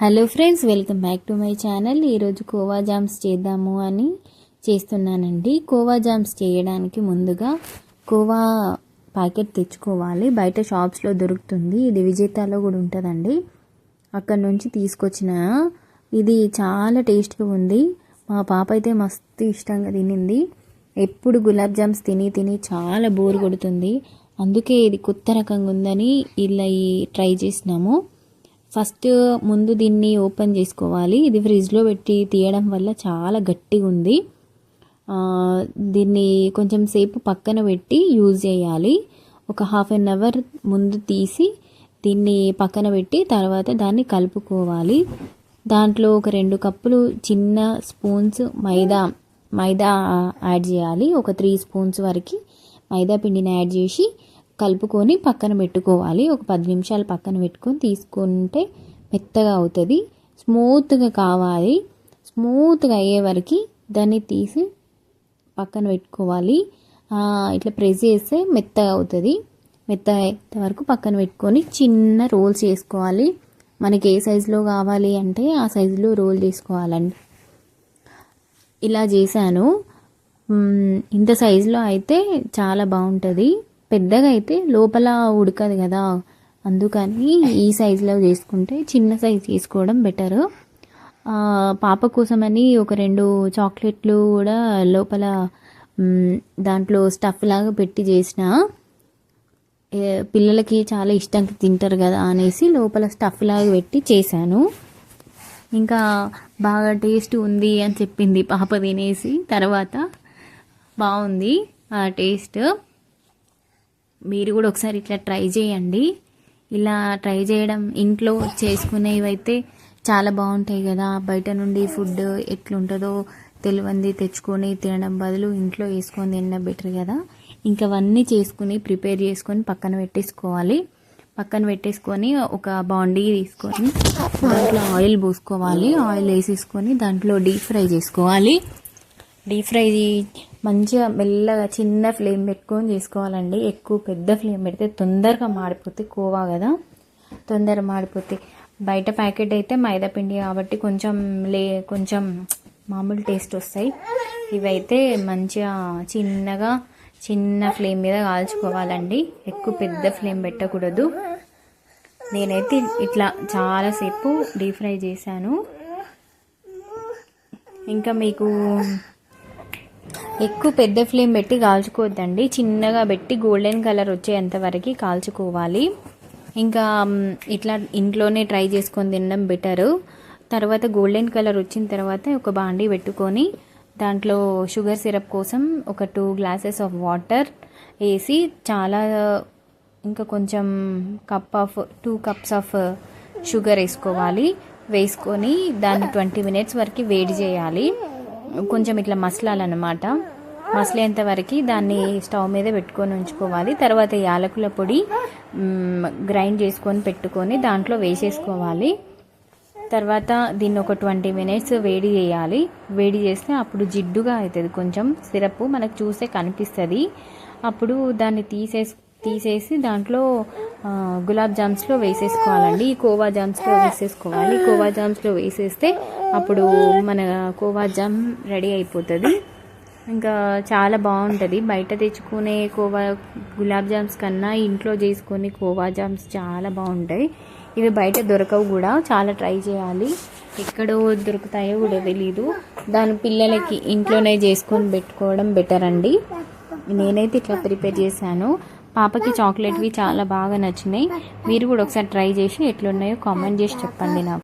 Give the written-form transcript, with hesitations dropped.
Hello friends, welcome back to my channel. ఈరోజు khoa jams చేద్దాము అని చేస్తున్నానండి. కోవా జామ్స్ చేయడానికి ముందుగా కోవా ప్యాకెట్ తెచ్చుకోవాలి. బయట షాప్స్లో దొరుకుతుంది, ఇది విజేతాలో కూడా ఉంటుందండి. అక్కడ నుంచి తీసుకొచ్చిన ఇది చాలా టేస్ట్గా ఉంది. మా పాప అయితే మస్తు ఇష్టంగా తినింది. ఎప్పుడు గులాబ్ జామ్స్ తిని తిని చాలా బోర్ కొడుతుంది. అందుకే ఇది కొత్త రకంగా ఉందని ఇలా ట్రై చేసినాము. ఫస్ట్ ముందు దీన్ని ఓపెన్ చేసుకోవాలి. ఇది ఫ్రిడ్జ్లో పెట్టి తీయడం వల్ల చాలా గట్టిగా ఉంది. దీన్ని కొంచెం సేపు పక్కన పెట్టి యూజ్ చేయాలి. ఒక హాఫ్ అన్ అవర్ ముందు తీసి దీన్ని పక్కన పెట్టి తర్వాత దాన్ని కలుపుకోవాలి. దాంట్లో ఒక 2 కప్పులు చిన్న స్పూన్స్ మైదా యాడ్ చేయాలి. ఒక 3 స్పూన్స్ వరకు మైదా పిండిని యాడ్ చేసి కలుపుకొని పక్కన పెట్టుకోవాలి. ఒక 10 నిమిషాలు పక్కన పెట్టుకొని తీసుకుంటే మెత్తగా అవుతుంది. స్మూత్గా కావాలి. స్మూత్గా అయ్యే వరకు దాన్ని తీసి పక్కన పెట్టుకోవాలి. ఇట్లా ప్రెస్ చేస్తే మెత్తగా అవుతుంది. మెత్తగా అయ్యే వరకు పక్కన పెట్టుకొని చిన్న రోల్స్ చేసుకోవాలి. మనకి ఏ సైజులో కావాలి అంటే ఆ సైజులో రోల్ చేసుకోవాలండి. ఇలా చేశాను. ఇంత సైజులో అయితే చాలా బాగుంటుంది. పెద్దగా అయితే లోపల ఉడకదు కదా, అందుకని ఈ సైజులో చేసుకుంటే చిన్న సైజు చేసుకోవడం బెటర్. పాప కోసమని ఒక 2 చాక్లెట్లు కూడా లోపల దాంట్లో స్టఫ్ లాగా పెట్టి చేసిన. పిల్లలకి చాలా ఇష్టంగా తింటారు కదా అనేసి లోపల స్టఫ్ లాగా పెట్టి చేశాను. ఇంకా బాగా టేస్ట్ ఉంది అని చెప్పింది పాప తినేసి. తర్వాత బాగుంది ఆ టేస్ట్. మీరు కూడా ఒకసారి ఇట్లా ట్రై చేయండి. ఇలా ట్రై చేయడం ఇంట్లో చేసుకునేవైతే చాలా బాగుంటాయి కదా. బయట నుండి ఫుడ్ ఎట్లుంటుందో తెలియంది తెచ్చుకొని తినడం బదులు ఇంట్లో వేసుకొని తినడం బెటర్ కదా. ఇంకా అవన్నీ చేసుకుని ప్రిపేర్ చేసుకొని పక్కన పెట్టేసుకోవాలి. పక్కన పెట్టేసుకొని ఒక బాండీ తీసుకొని దాంట్లో ఆయిల్ పోసుకోవాలి. ఆయిల్ వేసేసుకొని దాంట్లో డీప్ ఫ్రై చేసుకోవాలి. డీప్ ఫ్రై మంచిగా మెల్లగా చిన్న ఫ్లేమ్ పెట్టుకొని చేసుకోవాలండి. ఎక్కువ పెద్ద ఫ్లేమ్ పెడితే తొందరగా మాడిపోతే కోవా కదా, తొందరగా మాడిపోతే. బయట ప్యాకెట్ అయితే మైదా పిండి కాబట్టి కొంచెం మామూలు టేస్ట్ వస్తాయి. ఇవైతే మంచిగా చిన్న ఫ్లేమ్ మీద కాల్చుకోవాలండి. ఎక్కువ పెద్ద ఫ్లేమ్ పెట్టకూడదు. నేనైతే ఇట్లా చాలాసేపు డీప్ ఫ్రై చేశాను. ఇంకా మీకు ఎక్కువ పెద్ద ఫ్లేమ్ పెట్టి కాల్చుకోవద్దండి. చిన్నగా పెట్టి గోల్డెన్ కలర్ వచ్చేంత వరకు కాల్చుకోవాలి. ఇంకా ఇట్లా ఇంట్లోనే ట్రై చేసుకొని తినడం బెటరు. తర్వాత గోల్డెన్ కలర్ వచ్చిన తర్వాత ఒక బాండీ పెట్టుకొని దాంట్లో షుగర్ సిరప్ కోసం ఒక 2 గ్లాసెస్ ఆఫ్ వాటర్ వేసి ఇంకా కొంచెం 2 కప్స్ ఆఫ్ షుగర్ వేసుకోవాలి. వేసుకొని దాన్ని 20 మినిట్స్ వరకు వేడి చేయాలి. కొంచెం ఇట్లా మసలాలన్నమాట. మసలేంత వరకు దాన్ని స్టవ్ మీద పెట్టుకొని ఉంచుకోవాలి. తర్వాత యాలకుల పొడి గ్రైండ్ చేసుకొని పెట్టుకొని దాంట్లో వేసేసుకోవాలి. తర్వాత దీన్ని ఒక 20 మినిట్స్ వేడి చేయాలి. వేడి చేస్తే అప్పుడు జిడ్డుగా అవుతుంది. కొంచెం సిరప్ మనకు చూస్తే కనిపిస్తుంది. అప్పుడు దాన్ని తీసేసి దాంట్లో గులాబ్ జామ్స్లో వేసేసుకోవాలండి. ఈ కోవా జామ్స్లో వేసేసుకోవాలి. కోవా జామ్స్లో వేసేస్తే అప్పుడు మన కోవా జామ్ రెడీ అయిపోతుంది. ఇంకా చాలా బాగుంటుంది. బయట తెచ్చుకునే గులాబ్ జామ్స్ కన్నా ఇంట్లో చేసుకునే కోవా జామ్స్ చాలా బాగుంటాయి. ఇవి బయట దొరకవు కూడా. చాలా ట్రై చేయాలి. ఎక్కడో దొరుకుతాయో కూడా తెలీదు. దాని పిల్లలకి ఇంట్లోనే చేసుకొని పెట్టుకోవడం బెటర్ అండి. నేనైతే ఇట్లా ప్రిపేర్ చేశాను. పాపకి చాక్లెట్వి చాలా బాగా నచ్చినాయి. మీరు కూడా ఒకసారి ట్రై చేసి ఎట్లున్నాయో కామెంట్ చేసి చెప్పండి నాకు.